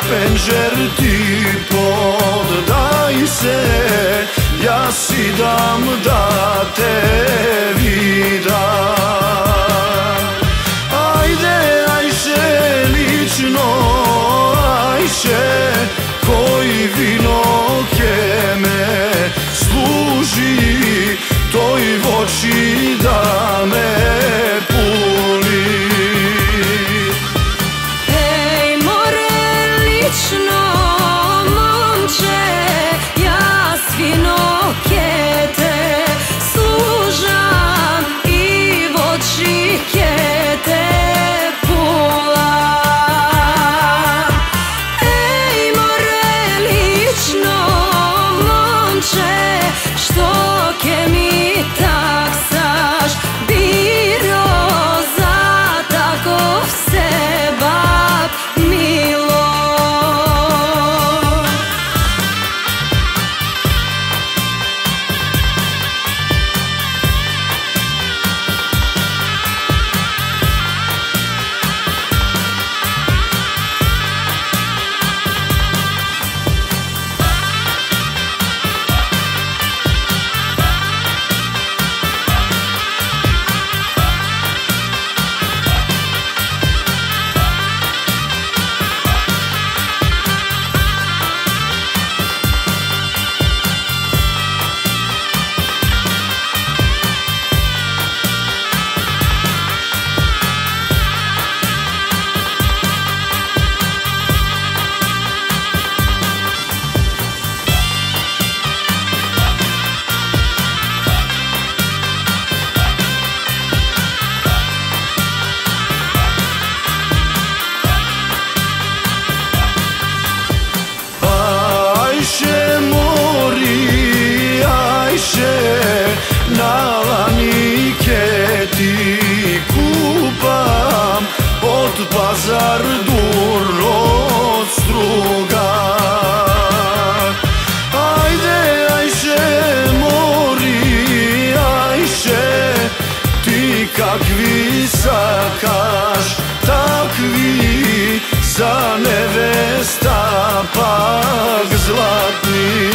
penđer ti poddaj se, ja si dam da te vida. Ajde, ajše lično, ajše, koji vino ke me služi, toj voći da me puni. Hej, more lično, momče, ja s vino ke te služam i voći ke te pulam. Ej, more lično, momče, što ke mi taksaš biro za takov sebab milo. Na lanike ti kupam, od pazar durno struga. Ajde, ajše mori, ajše, ti kakvi sakaš, takvi za nevesta pak zlatni.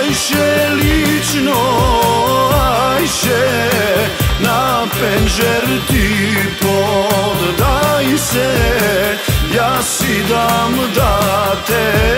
Ajše lično, ajše, na penđer ti poddaj se, ja si dam da te